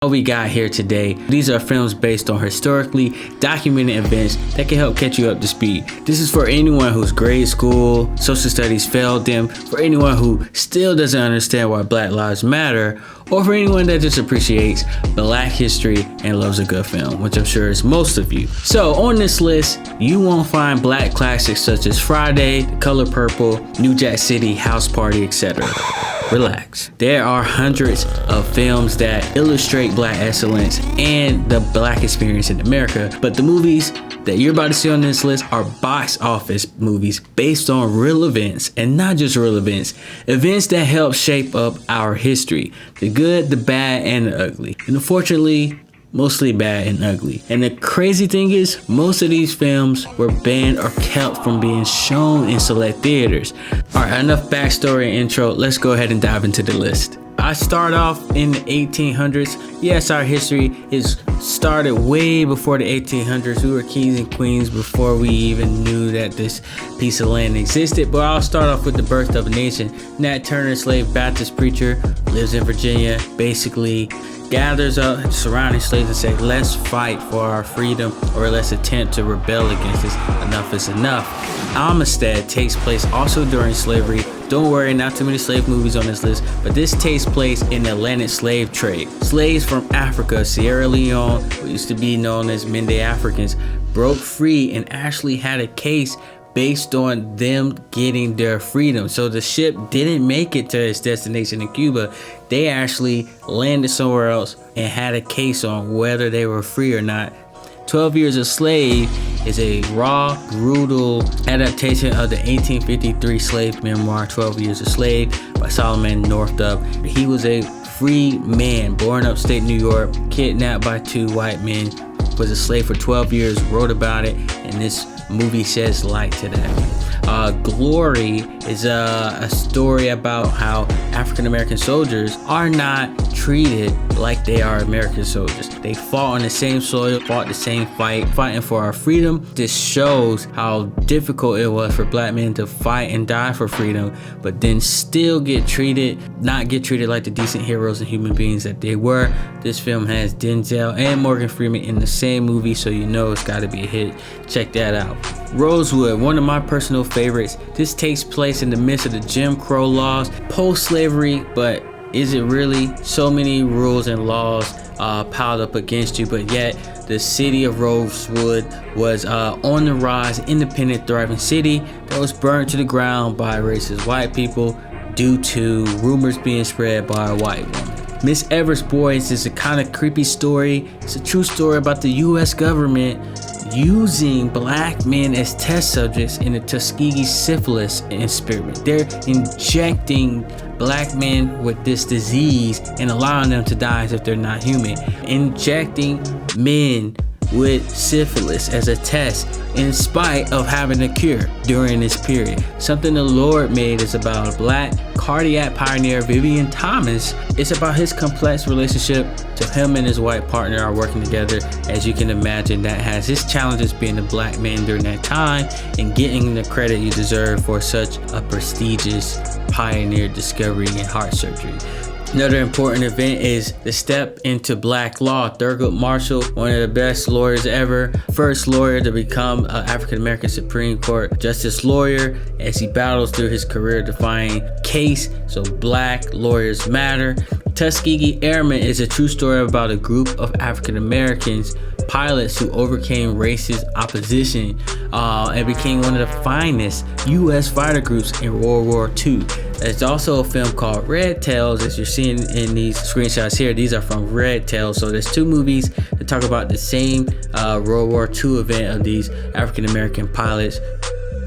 What we got here today, these are films based on historically documented events that can help catch you up to speed. This is for anyone whose grade school, social studies failed them, for anyone who still doesn't understand why Black Lives Matter, or for anyone that just appreciates Black history and loves a good film, which I'm sure is most of you. So on this list, you won't find Black classics such as Friday, The Color Purple, New Jack City, House Party, etc. Relax. There are hundreds of films that illustrate Black excellence and the Black experience in America, but the movies that you're about to see on this list are box office movies based on real events, and not just real events that help shape up our history, the good, the bad, and the ugly. And unfortunately, mostly bad and ugly. And the crazy thing is, most of these films were banned or kept from being shown in select theaters. Alright, enough backstory and intro. Let's go ahead and dive into the list. I start off in the 1800s. Yes, our history is started way before the 1800s. We were kings and queens before we even knew that this piece of land existed. But I'll start off with the birth of a nation. Nat Turner, slave Baptist preacher, lives in Virginia, basically gathers up surrounding slaves and say, let's fight for our freedom, or let's attempt to rebel against this. Enough is enough. Amistad takes place also during slavery. Don't worry, not too many slave movies on this list, but this takes place in the Atlantic slave trade. Slaves from Africa, Sierra Leone, what used to be known as Mende Africans, broke free and actually had a case based on them getting their freedom. So the ship didn't make it to its destination in Cuba. They actually landed somewhere else and had a case on whether they were free or not. 12 Years a Slave is a raw, brutal adaptation of the 1853 slave memoir 12 Years a Slave by Solomon Northup. He was a free man born upstate New York, kidnapped by two white men, was a slave for 12 years, wrote about it, and this movie sheds light to that. Glory is a story about how African American soldiers are not treated like they are American soldiers. They fought on the same soil, fought the same fight, fighting for our freedom. This shows how difficult it was for Black men to fight and die for freedom, but then still not get treated like the decent heroes and human beings that they were. This film has Denzel and Morgan Freeman in the same movie, so you know it's got to be a hit. Check that out. Rosewood, one of my personal favorites. This takes place in the midst of the Jim Crow laws, post-slavery, but is it really? So many rules and laws piled up against you, but yet the city of Rosewood was on the rise, independent, thriving city that was burned to the ground by racist white people due to rumors being spread by a white woman. Miss Everett's Boys is a kind of creepy story. It's a true story about the U.S. government using Black men as test subjects in the Tuskegee syphilis experiment. They're injecting Black men with this disease and allowing them to die as if they're not human. Injecting men with syphilis as a test in spite of having a cure during this period. Something the Lord made is about a Black cardiac pioneer, Vivian Thomas. It's about his complex relationship to him and his white partner are working together. As you can imagine, that has his challenges being a Black man during that time and getting the credit you deserve for such a prestigious pioneer discovery in heart surgery. Another important event is the step into Black law. Thurgood Marshall, one of the best lawyers ever, first lawyer to become an African-American Supreme Court justice lawyer, as he battles through his career-defining case, so Black lawyers matter. Tuskegee Airmen is a true story about a group of African-Americans pilots who overcame racist opposition and became one of the finest U.S. fighter groups in World War II. There's also a film called Red Tails, as you're seeing in these screenshots here. These are from Red Tails. So there's two movies that talk about the same World War II event of these African-American pilots.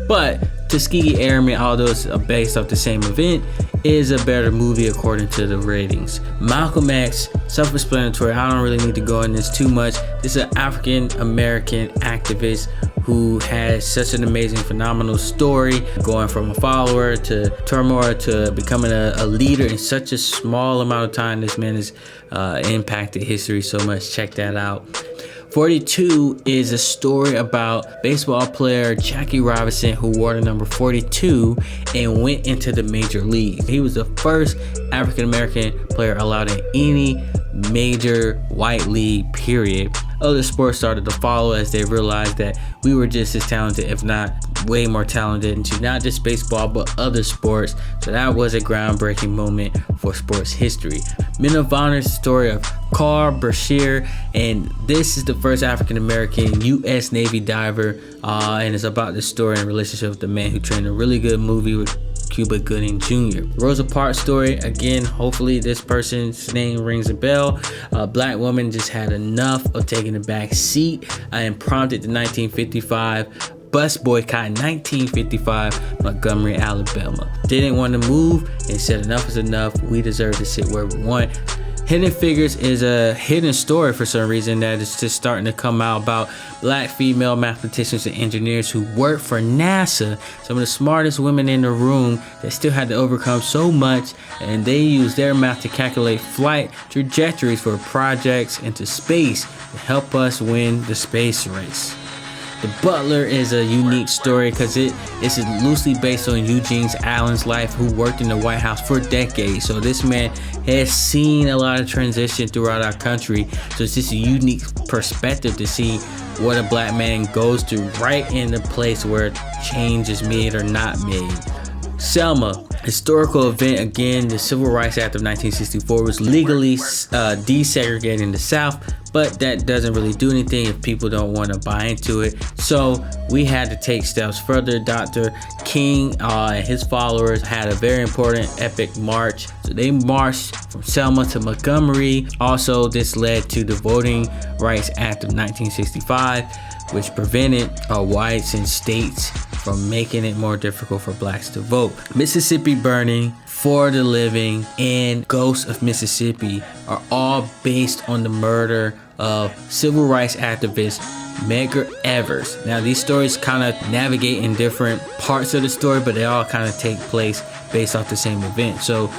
But Tuskegee Airmen, although it's based off the same event, is a better movie according to the ratings. Malcolm X, self-explanatory. I don't really need to go in this too much. This is an African-American activist who has such an amazing, phenomenal story, going from a follower to turmoil to becoming a leader in such a small amount of time. This man has impacted history so much. Check that out. 42 is a story about baseball player Jackie Robinson, who wore the number 42 and went into the major league. He was the first African American player allowed in any major white league, period. Other sports started to follow as they realized that we were just as talented, if not way more talented, into not just baseball but other sports. So that was a groundbreaking moment for sports history. Men of Honor is the story of Carl Brashear, and this is the first African American U.S. Navy diver, and it's about the story and relationship with the man who trained a really good movie with Cuba Gooding Jr. Rosa Parks story, again, hopefully this person's name rings a bell. A black woman just had enough of taking the back seat and prompted the 1955 bus boycott in 1955, Montgomery, Alabama. Didn't want to move and said enough is enough. We deserve to sit where we want. Hidden Figures is a hidden story for some reason that is just starting to come out about black female mathematicians and engineers who work for NASA, some of the smartest women in the room that still had to overcome so much, and they use their math to calculate flight trajectories for projects into space to help us win the space race. The Butler is a unique story because it is loosely based on Eugene Allen's life, who worked in the White House for decades. So this man has seen a lot of transition throughout our country. So it's just a unique perspective to see what a black man goes through right in the place where change is made or not made. Selma, historical event. Again, the Civil Rights Act of 1964 was legally desegregating the South, but that doesn't really do anything if people don't want to buy into it. So we had to take steps further. Dr. King and his followers had a very important epic march. So they marched from Selma to Montgomery. Also, this led to the Voting Rights Act of 1965, which prevented whites and states from making it more difficult for blacks to vote. Mississippi Burning, For the Living, and Ghosts of Mississippi are all based on the murder of civil rights activist Medgar Evers. Now, these stories kind of navigate in different parts of the story, but they all kind of take place based off the same event. So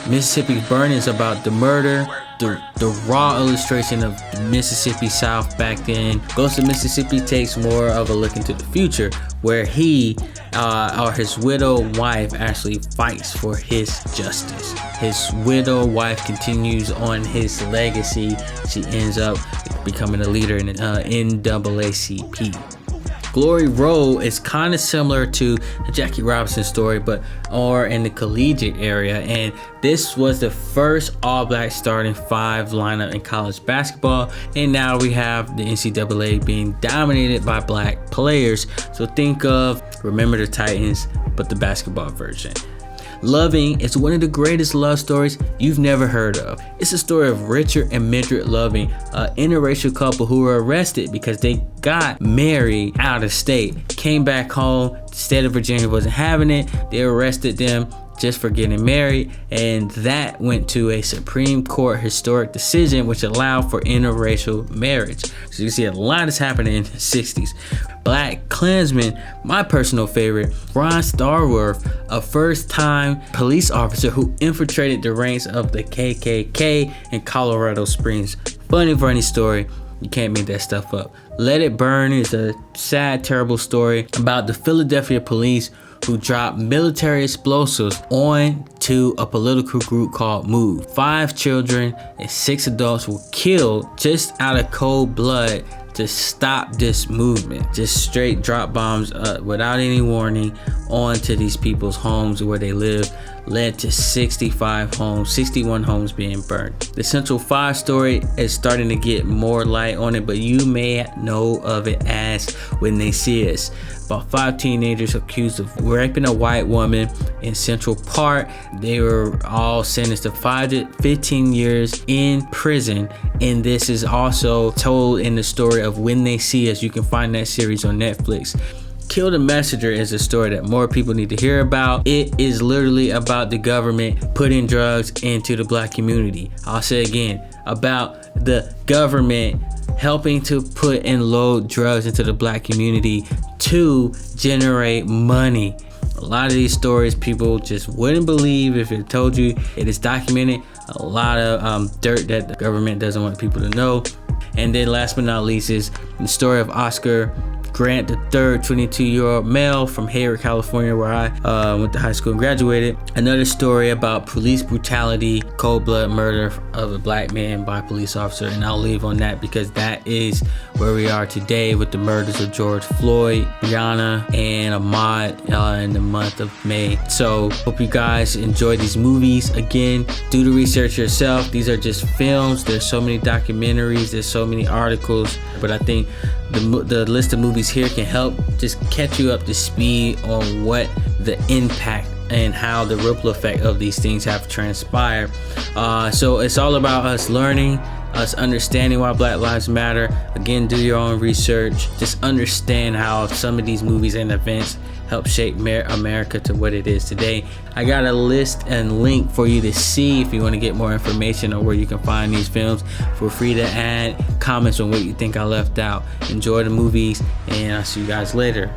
Mississippi Burning is about the murder, the raw illustration of the Mississippi South back then. Ghost of Mississippi takes more of a look into the future, where he or his widowed wife actually fights for his justice. His widowed wife continues on his legacy. She ends up becoming a leader in the NAACP. Glory Road is kind of similar to the Jackie Robinson story, but or in the collegiate area, and this was the first all-black starting five lineup in college basketball, and now we have the NCAA being dominated by black players. So think of Remember the Titans, but the basketball version. Loving is one of the greatest love stories you've never heard of. It's a story of Richard and Mildred Loving, an interracial couple who were arrested because they got married out of state. Came back home, the state of Virginia wasn't having it. They arrested them just for getting married, and that went to a Supreme Court historic decision which allowed for interracial marriage. So you can see a lot is happening in the 60s. Black Klansman, my personal favorite, Ron Starworth, a first-time police officer who infiltrated the ranks of the KKK in Colorado Springs. Funny story. You can't make that stuff up. Let It Burn is a sad, terrible story about the Philadelphia police who dropped military explosives onto a political group called MOVE. 5 children and 6 adults were killed just out of cold blood to stop this movement. Just straight drop bombs without any warning onto these people's homes where they live, led to 61 homes being burned. The Central 5 story is starting to get more light on it, but you may know of it as When They See Us. About 5 teenagers accused of raping a white woman in Central Park. They were all sentenced to 5 to 15 years in prison, and this is also told in the story of When They See Us. You can find that series on Netflix. Kill the Messenger is a story that more people need to hear about. It is literally about the government putting drugs into the black community. I'll say again, about the government helping to put and load drugs into the black community to generate money. A lot of these stories people just wouldn't believe if it told you. It is documented. A lot of dirt that the government doesn't want people to know. And then last but not least is the story of Oscar Grant III, 22-year-old male from Hayward, California, where I went to high school and graduated. Another story about police brutality, cold-blood murder of a black man by a police officer. And I'll leave on that because that is where we are today with the murders of George Floyd, Breonna, and Ahmaud in the month of May. So hope you guys enjoy these movies. Again, do the research yourself. These are just films. There's so many documentaries. There's so many articles. But I think the list of movies here can help just catch you up to speed on what the impact and how the ripple effect of these things have transpired. So it's all about us learning, us understanding why Black Lives Matter. Again, do your own research. Just understand how some of these movies and events help shape America to what it is today. I got a list and link for you to see if you want to get more information on where you can find these films. Feel free to add comments on what you think I left out. Enjoy the movies, and I'll see you guys later.